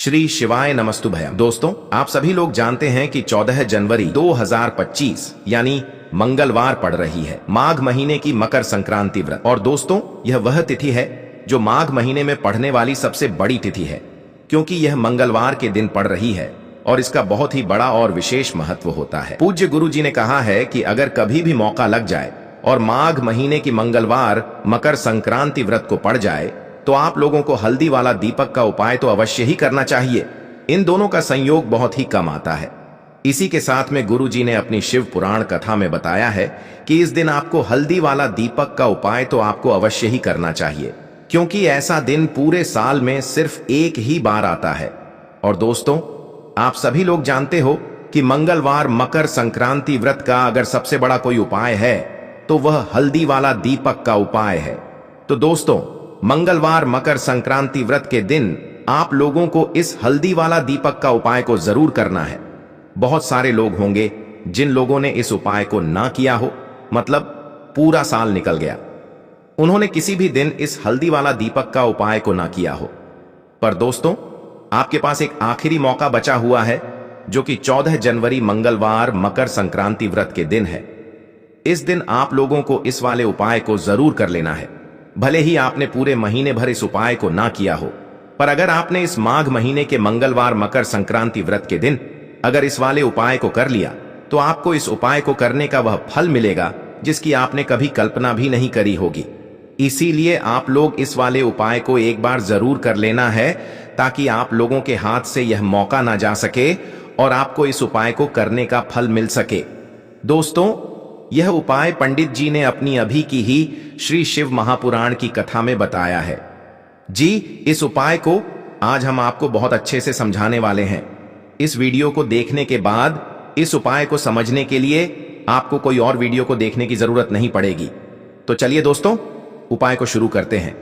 श्री शिवाय नमस्तुभ्यम। दोस्तों, आप सभी लोग जानते हैं कि 14 जनवरी 2025 यानी मंगलवार पड़ रही है, माघ महीने की मकर संक्रांति व्रत। और दोस्तों, यह वह तिथि है जो माघ महीने में पड़ने वाली सबसे बड़ी तिथि है, क्योंकि यह मंगलवार के दिन पड़ रही है और इसका बहुत ही बड़ा और विशेष महत्व होता है। पूज्य गुरु जी ने कहा है कि अगर कभी भी मौका लग जाए और माघ महीने की मंगलवार मकर संक्रांति व्रत को पड़ जाए तो आप लोगों को हल्दी वाला दीपक का उपाय तो अवश्य ही करना चाहिए। इन दोनों का संयोग बहुत ही कम आता है। इसी के साथ में गुरु जी ने अपनी शिव पुराण कथा में बताया है कि इस दिन आपको हल्दी वाला दीपक का उपाय तो आपको अवश्य ही करना चाहिए, क्योंकि ऐसा दिन पूरे साल में सिर्फ एक ही बार आता है। और दोस्तों, आप सभी लोग जानते हो कि मंगलवार मकर संक्रांति व्रत का अगर सबसे बड़ा कोई उपाय है तो वह हल्दी वाला दीपक का उपाय है। तो दोस्तों, मंगलवार मकर संक्रांति व्रत के दिन आप लोगों को इस हल्दी वाला दीपक का उपाय को जरूर करना है। बहुत सारे लोग होंगे जिन लोगों ने इस उपाय को ना किया हो, मतलब पूरा साल निकल गया, उन्होंने किसी भी दिन इस हल्दी वाला दीपक का उपाय को ना किया हो। पर दोस्तों, आपके पास एक आखिरी मौका बचा हुआ है, जो कि 14 जनवरी मंगलवार मकर संक्रांति व्रत के दिन है। इस दिन आप लोगों को इस वाले उपाय को जरूर कर लेना है। भले ही आपने पूरे महीने भर इस उपाय को ना किया हो, पर अगर आपने इस माघ महीने के मंगलवार मकर संक्रांति व्रत के दिन अगर इस वाले उपाय को कर लिया तो आपको इस उपाय को करने का वह फल मिलेगा जिसकी आपने कभी कल्पना भी नहीं करी होगी। इसीलिए आप लोग इस वाले उपाय को एक बार जरूर कर लेना है, ताकि आप लोगों के हाथ से यह मौका ना जा सके और आपको इस उपाय को करने का फल मिल सके। दोस्तों, यह उपाय पंडित जी ने अपनी अभी की ही श्री शिव महापुराण की कथा में बताया है। जी, इस उपाय को आज हम आपको बहुत अच्छे से समझाने वाले हैं। इस वीडियो को देखने के बाद इस उपाय को समझने के लिए आपको कोई और वीडियो को देखने की जरूरत नहीं पड़ेगी। तो चलिए दोस्तों, उपाय को शुरू करते हैं।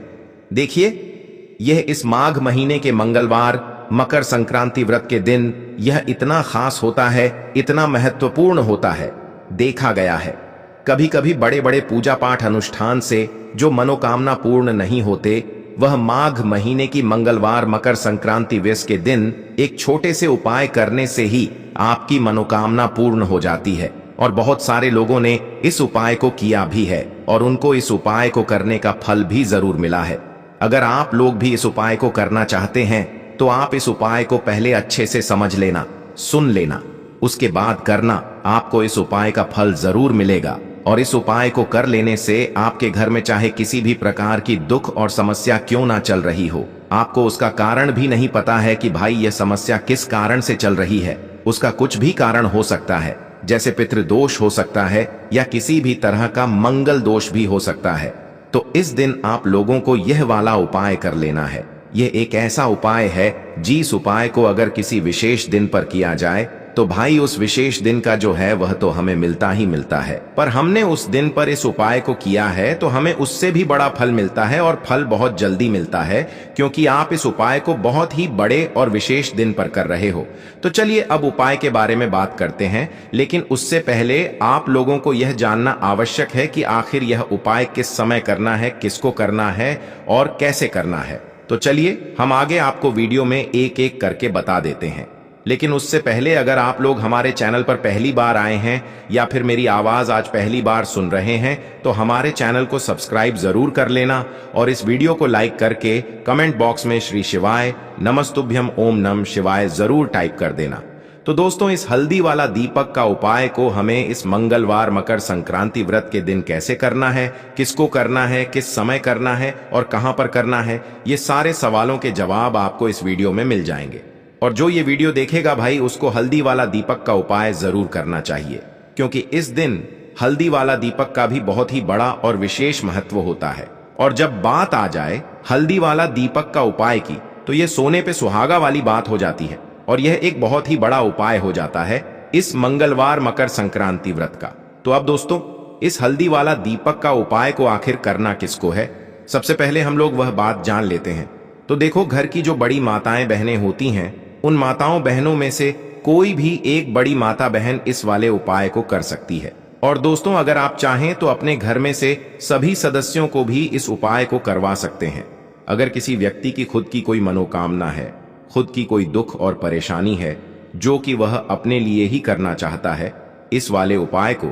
देखिए, यह इस माघ महीने के मंगलवार मकर संक्रांति व्रत के दिन यह इतना खास होता है, इतना महत्वपूर्ण होता है। देखा गया है कभी कभी बड़े बड़े पूजा पाठ अनुष्ठान से जो मनोकामना पूर्ण नहीं होते, वह माघ महीने की मंगलवार मकर संक्रांति व्रत के दिन एक छोटे से उपाय करने से ही आपकी मनोकामना पूर्ण हो जाती है। और बहुत सारे लोगों ने इस उपाय को किया भी है और उनको इस उपाय को करने का फल भी जरूर मिला है। अगर आप लोग भी इस उपाय को करना चाहते हैं तो आप इस उपाय को पहले अच्छे से समझ लेना, सुन लेना, उसके बाद करना। आपको इस उपाय का फल जरूर मिलेगा। और इस उपाय को कर लेने से आपके घर में चाहे किसी भी प्रकार की दुख और समस्या क्यों ना चल रही हो, आपको उसका कारण भी नहीं पता है कि भाई यह समस्या किस कारण से चल रही है, उसका कुछ भी कारण हो सकता है, जैसे पितृदोष हो सकता है या किसी भी तरह का मंगल दोष भी हो सकता है। तो इस दिन आप लोगों को यह वाला उपाय कर लेना है। यह एक ऐसा उपाय है जिस उपाय को अगर किसी विशेष दिन पर किया जाए तो भाई उस विशेष दिन का जो है वह तो हमें मिलता ही मिलता है। पर हमने उस दिन पर इस उपाय को किया है तो हमें उससे भी बड़ा फल मिलता है, और फल बहुत जल्दी मिलता है, क्योंकि आप इस उपाय को बहुत ही बड़े और विशेष दिन पर कर रहे हो। तो चलिए अब उपाय के बारे में बात करते हैं, लेकिन उससे पहले आप लोगों को यह जानना आवश्यक है कि आखिर यह उपाय किस समय करना है, किसको करना है और कैसे करना है। तो चलिए हम आगे आपको वीडियो में एक एक करके बता देते हैं। लेकिन उससे पहले अगर आप लोग हमारे चैनल पर पहली बार आए हैं या फिर मेरी आवाज आज पहली बार सुन रहे हैं तो हमारे चैनल को सब्सक्राइब जरूर कर लेना और इस वीडियो को लाइक करके कमेंट बॉक्स में श्री शिवाय नमस्तुभ्यम ओम नमः शिवाय जरूर टाइप कर देना। तो दोस्तों, इस हल्दी वाला दीपक का उपाय को हमें इस मंगलवार मकर संक्रांति व्रत के दिन कैसे करना है, किसको करना है, किस समय करना है और कहां पर करना है, ये सारे सवालों के जवाब आपको इस वीडियो में मिल जाएंगे। और जो ये वीडियो देखेगा भाई, उसको हल्दी वाला दीपक का उपाय जरूर करना चाहिए, क्योंकि इस दिन हल्दी वाला दीपक का भी बहुत ही बड़ा और विशेष महत्व होता है। और जब बात आ जाए हल्दी वाला दीपक का उपाय की, तो यह सोने पे सुहागा वाली बात हो जाती है और यह एक बहुत ही बड़ा उपाय हो जाता है इस मंगलवार मकर संक्रांति व्रत का। तो अब दोस्तों, इस हल्दी वाला दीपक का उपाय को आखिर करना किसको है, सबसे पहले हम लोग वह बात जान लेते हैं। तो देखो, घर की जो बड़ी माताएं बहनें होती हैं, उन माताओं बहनों में से कोई भी एक बड़ी माता बहन इस वाले उपाय को कर सकती है। और दोस्तों, अगर आप चाहें तो अपने घर में से सभी सदस्यों को भी इस उपाय को करवा सकते हैं। अगर किसी व्यक्ति की खुद की कोई मनोकामना है, खुद की कोई दुख और परेशानी है जो कि वह अपने लिए ही करना चाहता है इस वाले उपाय को,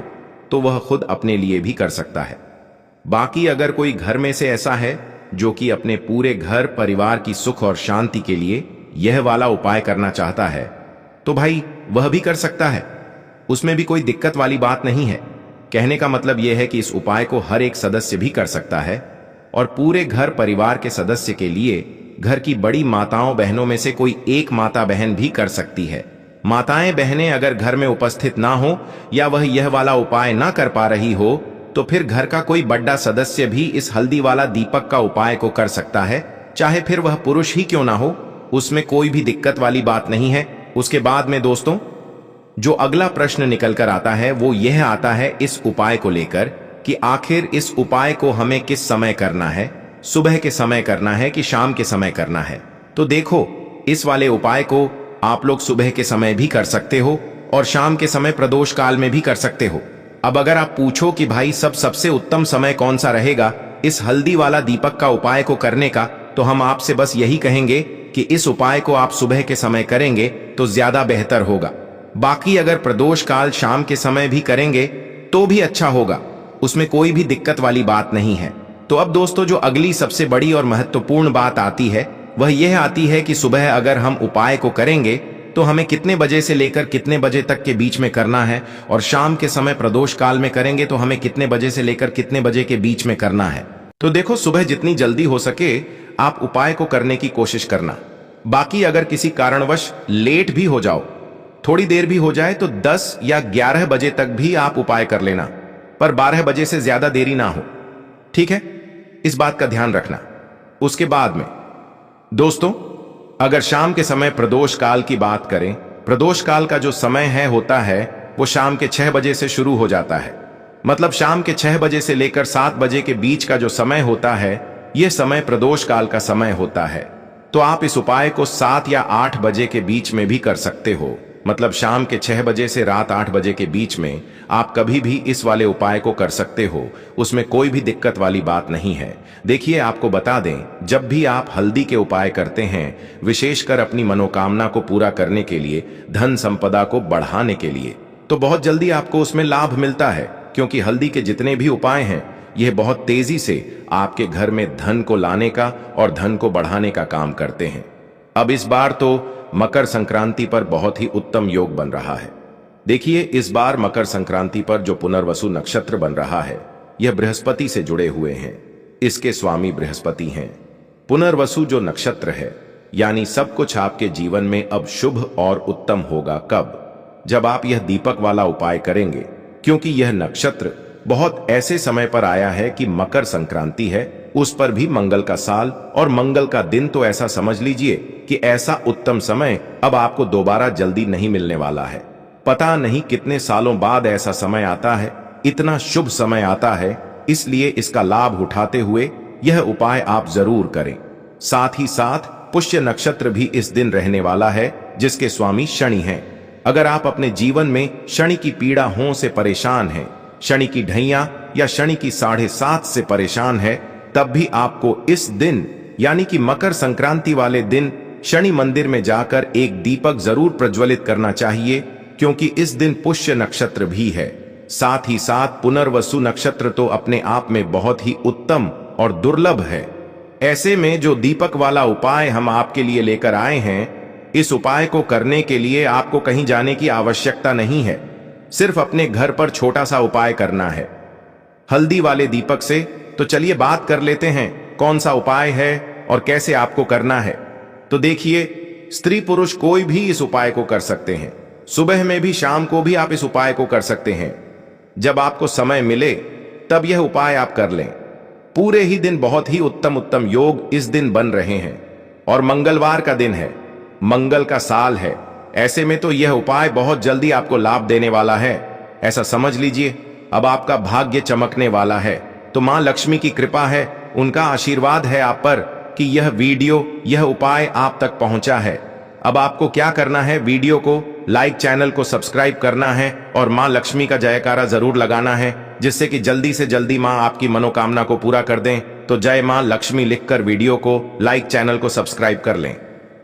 तो वह खुद अपने लिए भी कर सकता है। बाकी अगर कोई घर में से ऐसा है जो कि अपने पूरे घर परिवार की सुख और शांति के लिए यह वाला उपाय करना चाहता है, तो भाई वह भी कर सकता है। उसमें भी कोई दिक्कत वाली बात नहीं है। कहने का मतलब यह है कि इस उपाय को हर एक सदस्य भी कर सकता है और पूरे घर परिवार के सदस्य के लिए घर की बड़ी माताओं बहनों में से कोई एक माता बहन भी कर सकती है। माताएं बहनें अगर घर में उपस्थित ना हो या वह यह वाला उपाय ना कर पा रही हो, तो फिर घर का कोई बड़ा सदस्य भी इस हल्दी वाला दीपक का उपाय को कर सकता है, चाहे फिर वह पुरुष ही क्यों ना हो। उसमें कोई भी दिक्कत वाली बात नहीं है। उसके बाद में दोस्तों जो अगला प्रश्न निकल कर आता है वो यह आता है इस उपाय को लेकर कि आखिर इस उपाय को हमें किस समय करना है, सुबह के समय करना है कि शाम के समय करना है। तो देखो, इस वाले उपाय को आप लोग सुबह के समय भी कर सकते हो और शाम के समय प्रदोष काल में भी कर सकते हो। अब अगर आप पूछो कि भाई सबसे उत्तम समय कौन सा रहेगा इस हल्दी वाला दीपक का उपाय को करने का, तो हम आपसे बस यही कहेंगे कि इस उपाय को आप सुबह के समय करेंगे तो ज्यादा बेहतर होगा। बाकी अगर प्रदोष काल शाम के समय भी करेंगे तो भी अच्छा होगा, उसमें कोई भी दिक्कत वाली बात नहीं है। तो अब दोस्तों जो अगली सबसे बड़ी और महत्वपूर्ण बात आती है वह यह आती है कि सुबह अगर हम उपाय को करेंगे तो हमें कितने बजे से लेकर कितने बजे तक के बीच में करना है, और शाम के समय प्रदोष काल में करेंगे तो हमें कितने बजे से लेकर कितने बजे के बीच में करना है। तो देखो, सुबह जितनी जल्दी हो सके आप उपाय को करने की कोशिश करना। बाकी अगर किसी कारणवश लेट भी हो जाओ, थोड़ी देर भी हो जाए, तो 10 या 11 बजे तक भी आप उपाय कर लेना, पर 12 बजे से ज्यादा देरी ना हो। ठीक है, इस बात का ध्यान रखना। उसके बाद में दोस्तों अगर शाम के समय प्रदोष काल की बात करें, प्रदोष काल का जो समय होता है वो शाम के 6 बजे से शुरू हो जाता है। मतलब शाम के 6 बजे से लेकर 7 बजे के बीच का जो समय होता है यह समय प्रदोष काल का समय होता है। तो आप इस उपाय को 7 या 8 बजे के बीच में भी कर सकते हो। मतलब शाम के 6 बजे से रात 8 बजे के बीच में आप कभी भी इस वाले उपाय को कर सकते हो, उसमें कोई भी दिक्कत वाली बात नहीं है। देखिए, आपको बता दें, जब भी आप हल्दी के उपाय करते हैं, विशेषकर अपनी मनोकामना को पूरा करने के लिए, धन संपदा को बढ़ाने के लिए, तो बहुत जल्दी आपको उसमें लाभ मिलता है, क्योंकि हल्दी के जितने भी उपाय हैं यह बहुत तेजी से आपके घर में धन को लाने का और धन को बढ़ाने का काम करते हैं। अब इस बार तो मकर संक्रांति पर बहुत ही उत्तम योग बन रहा है। देखिए, इस बार मकर संक्रांति पर जो पुनर्वसु नक्षत्र बन रहा है यह बृहस्पति से जुड़े हुए हैं। इसके स्वामी बृहस्पति हैं। पुनर्वसु जो नक्षत्र है, यानी सब कुछ आपके जीवन में अब शुभ और उत्तम होगा। कब? जब आप यह दीपक वाला उपाय करेंगे, क्योंकि यह नक्षत्र बहुत ऐसे समय पर आया है कि मकर संक्रांति है, उस पर भी मंगल का साल और मंगल का दिन। तो ऐसा समझ लीजिए कि ऐसा उत्तम समय अब आपको दोबारा जल्दी नहीं मिलने वाला है। पता नहीं कितने सालों बाद ऐसा समय आता है, इतना शुभ समय आता है, इसलिए इसका लाभ उठाते हुए यह उपाय आप जरूर करें। साथ ही साथ पुष्य नक्षत्र भी इस दिन रहने वाला है, जिसके स्वामी शनि हैं। अगर आप अपने जीवन में शनि की पीड़ा हो से परेशान हैं, शनि की ढैया या शनि की 7.5 से परेशान है, तब भी आपको इस दिन यानी कि मकर संक्रांति वाले दिन शनि मंदिर में जाकर एक दीपक जरूर प्रज्वलित करना चाहिए, क्योंकि इस दिन पुष्य नक्षत्र भी है। साथ ही साथ पुनर्वसु नक्षत्र तो अपने आप में बहुत ही उत्तम और दुर्लभ है। ऐसे में जो दीपक वाला उपाय हम आपके लिए लेकर आए हैं, इस उपाय को करने के लिए आपको कहीं जाने की आवश्यकता नहीं है। सिर्फ अपने घर पर छोटा सा उपाय करना है हल्दी वाले दीपक से। तो चलिए बात कर लेते हैं कौन सा उपाय है और कैसे आपको करना है। तो देखिए, स्त्री पुरुष कोई भी इस उपाय को कर सकते हैं। सुबह में भी, शाम को भी आप इस उपाय को कर सकते हैं। जब आपको समय मिले तब यह उपाय आप कर लें। पूरे ही दिन बहुत ही उत्तम योग इस दिन बन रहे हैं और मंगलवार का दिन है, मंगल का साल है। ऐसे में तो यह उपाय बहुत जल्दी आपको लाभ देने वाला है। ऐसा समझ लीजिए, अब आपका भाग्य चमकने वाला है। तो मां लक्ष्मी की कृपा है, उनका आशीर्वाद है आप पर कि यह वीडियो, यह उपाय आप तक पहुंचा है। अब आपको क्या करना है, वीडियो को लाइक, चैनल को सब्सक्राइब करना है और मां लक्ष्मी का जयकारा जरूर लगाना है, जिससे कि जल्दी से जल्दी मां आपकी मनोकामना को पूरा कर दें। तो जय मां लक्ष्मी लिखकर वीडियो को लाइक, चैनल को सब्सक्राइब कर लें।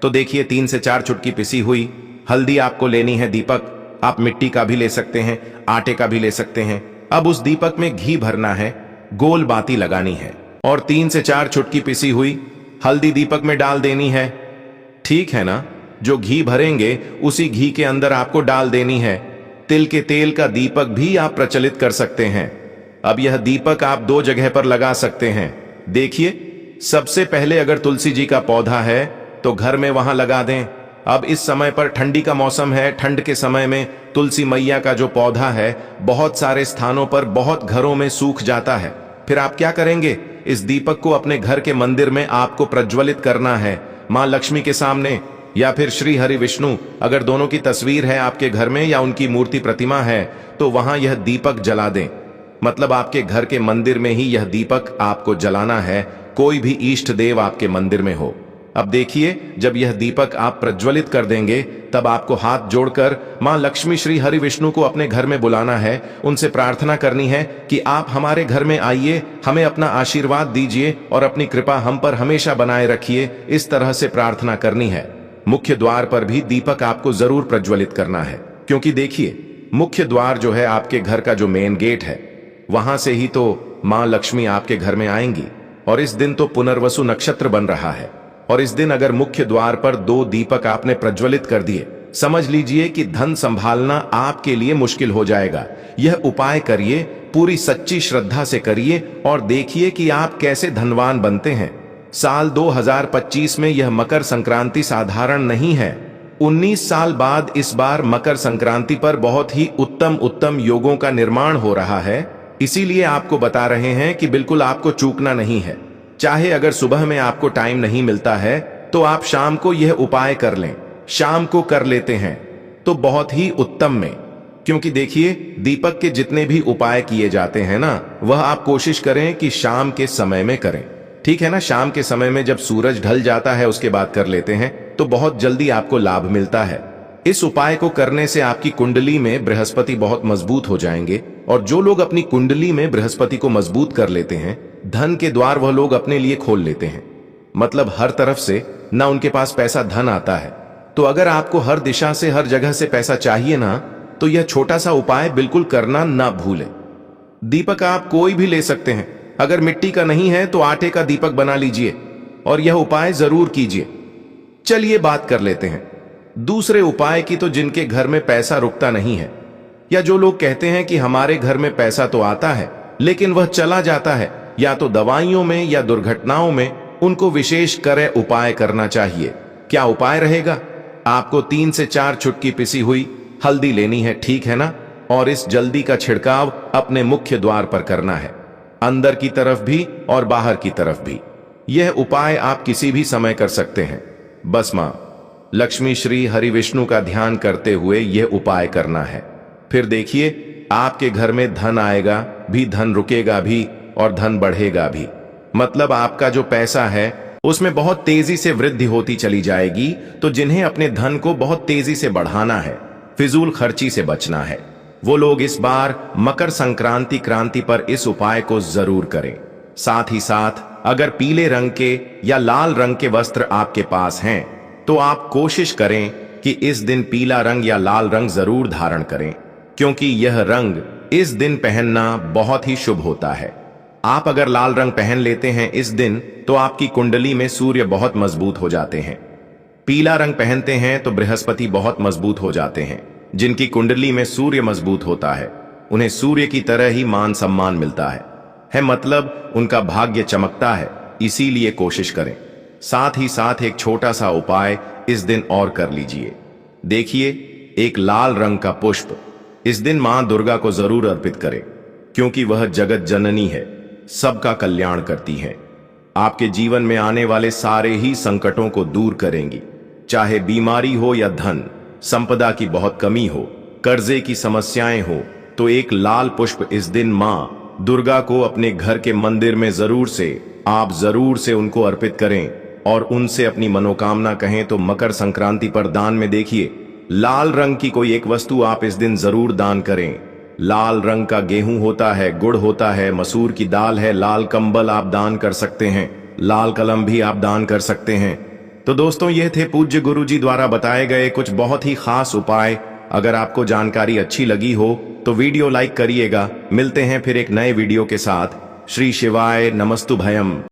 तो देखिए 3 से 4 चुटकी पिसी हुई हल्दी आपको लेनी है। दीपक आप मिट्टी का भी ले सकते हैं, आटे का भी ले सकते हैं। अब उस दीपक में घी भरना है, गोल बाती लगानी है और 3 से 4 चुटकी पिसी हुई हल्दी दीपक में डाल देनी है। ठीक है ना? जो घी भरेंगे उसी घी के अंदर आपको डाल देनी है तिल के तेल का दीपक भी आप प्रचलित कर सकते हैं। अब यह दीपक आप 2 जगह पर लगा सकते हैं। देखिए, सबसे पहले अगर तुलसी जी का पौधा है तो घर में वहां लगा दें। अब इस समय पर ठंडी का मौसम है, ठंड के समय में तुलसी मैया का जो पौधा है बहुत सारे स्थानों पर, बहुत घरों में सूख जाता है। फिर आप क्या करेंगे? इस दीपक को अपने घर के मंदिर में आपको प्रज्वलित करना है, मां लक्ष्मी के सामने या फिर श्री हरि विष्णु, अगर दोनों की तस्वीर है आपके घर में या उनकी मूर्ति प्रतिमा है तो वहां यह दीपक जला दें। मतलब आपके घर के मंदिर में ही यह दीपक आपको जलाना है, कोई भी इष्ट देव आपके मंदिर में हो। अब देखिए, जब यह दीपक आप प्रज्वलित कर देंगे तब आपको हाथ जोड़कर मां लक्ष्मी श्री हरि विष्णु को अपने घर में बुलाना है। उनसे प्रार्थना करनी है कि आप हमारे घर में आइए, हमें अपना आशीर्वाद दीजिए और अपनी कृपा हम पर हमेशा बनाए रखिए। इस तरह से प्रार्थना करनी है। मुख्य द्वार पर भी दीपक आपको जरूर प्रज्वलित करना है, क्योंकि देखिए मुख्य द्वार जो है आपके घर का जो मेन गेट है, वहां से ही तो मां लक्ष्मी आपके घर में आएंगी। और इस दिन तो पुनर्वसु नक्षत्र बन रहा है और इस दिन अगर मुख्य द्वार पर 2 दीपक आपने प्रज्वलित कर दिए, समझ लीजिए कि धन संभालना आपके लिए मुश्किल हो जाएगा। यह उपाय करिए, पूरी सच्ची श्रद्धा से करिए और देखिए कि आप कैसे धनवान बनते हैं। साल 2025 में यह मकर संक्रांति साधारण नहीं है। 19 साल बाद इस बार मकर संक्रांति पर बहुत ही उत्तम योगों का निर्माण हो रहा है। इसीलिए आपको बता रहे हैं कि बिल्कुल आपको चूकना नहीं है। चाहे अगर सुबह में आपको टाइम नहीं मिलता है तो आप शाम को यह उपाय कर लें। शाम को कर लेते हैं तो बहुत ही उत्तम में, क्योंकि देखिए दीपक के जितने भी उपाय किए जाते हैं ना, वह आप कोशिश करें कि शाम के समय में करें। ठीक है ना? शाम के समय में जब सूरज ढल जाता है उसके बाद कर लेते हैं तो बहुत जल्दी आपको लाभ मिलता है। इस उपाय को करने से आपकी कुंडली में बृहस्पति बहुत मजबूत हो जाएंगे और जो लोग अपनी कुंडली में बृहस्पति को मजबूत कर लेते हैं, धन के द्वार वह लोग अपने लिए खोल लेते हैं। मतलब हर तरफ से ना उनके पास पैसा धन आता है। तो अगर आपको हर दिशा से, हर जगह से पैसा चाहिए ना, तो यह छोटा सा उपाय बिल्कुल करना ना भूलें। दीपक आप कोई भी ले सकते हैं। अगर मिट्टी का नहीं है तो आटे का दीपक बना लीजिए और यह उपाय जरूर कीजिए। चलिए बात कर लेते हैं दूसरे उपाय की, तो जिनके घर में पैसा रुकता नहीं है, या जो लोग कहते हैं कि हमारे घर में पैसा तो आता है लेकिन वह चला जाता है, या तो दवाइयों में या दुर्घटनाओं में, उनको विशेष करे उपाय करना चाहिए। क्या उपाय रहेगा? आपको 3 से 4 चुटकी पिसी हुई हल्दी लेनी है, ठीक है ना? और इस जल्दी का छिड़काव अपने मुख्य द्वार पर करना है, अंदर की तरफ भी और बाहर की तरफ भी। यह उपाय आप किसी भी समय कर सकते हैं। बस मां लक्ष्मी श्री हरि विष्णु का ध्यान करते हुए यह उपाय करना है। फिर देखिए आपके घर में धन आएगा भी, धन रुकेगा भी और धन बढ़ेगा भी। मतलब आपका जो पैसा है उसमें बहुत तेजी से वृद्धि होती चली जाएगी। तो जिन्हें अपने धन को बहुत तेजी से बढ़ाना है, फिजूल खर्ची से बचना है, वो लोग इस बार मकर संक्रांति क्रांति पर इस उपाय को जरूर करें। साथ ही साथ अगर पीले रंग के या लाल रंग के वस्त्र आपके पास हैं तो आप कोशिश करें कि इस दिन पीला रंग या लाल रंग जरूर धारण करें, क्योंकि यह रंग इस दिन पहनना बहुत ही शुभ होता है। आप अगर लाल रंग पहन लेते हैं इस दिन तो आपकी कुंडली में सूर्य बहुत मजबूत हो जाते हैं। पीला रंग पहनते हैं तो बृहस्पति बहुत मजबूत हो जाते हैं। जिनकी कुंडली में सूर्य मजबूत होता है उन्हें सूर्य की तरह ही मान सम्मान मिलता है, मतलब उनका भाग्य चमकता है। इसीलिए कोशिश करें। साथ ही साथ एक छोटा सा उपाय इस दिन और कर लीजिए। देखिए, एक लाल रंग का पुष्प इस दिन मां दुर्गा को जरूर अर्पित करें, क्योंकि वह जगत जननी है, सबका कल्याण करती हैं। आपके जीवन में आने वाले सारे ही संकटों को दूर करेंगी, चाहे बीमारी हो या धन संपदा की बहुत कमी हो, कर्जे की समस्याएं हो। तो एक लाल पुष्प इस दिन मां दुर्गा को अपने घर के मंदिर में आप जरूर से उनको अर्पित करें और उनसे अपनी मनोकामना कहें। तो मकर संक्रांति पर दान में देखिए, लाल रंग की कोई एक वस्तु आप इस दिन जरूर दान करें। लाल रंग का गेहूं होता है, गुड़ होता है, मसूर की दाल है, लाल कंबल आप दान कर सकते हैं, लाल कलम भी आप दान कर सकते हैं। तो दोस्तों ये थे पूज्य गुरु जी द्वारा बताए गए कुछ बहुत ही खास उपाय। अगर आपको जानकारी अच्छी लगी हो तो वीडियो लाइक करिएगा। मिलते हैं फिर एक नए वीडियो के साथ। श्री शिवाय नमस्तु भयम।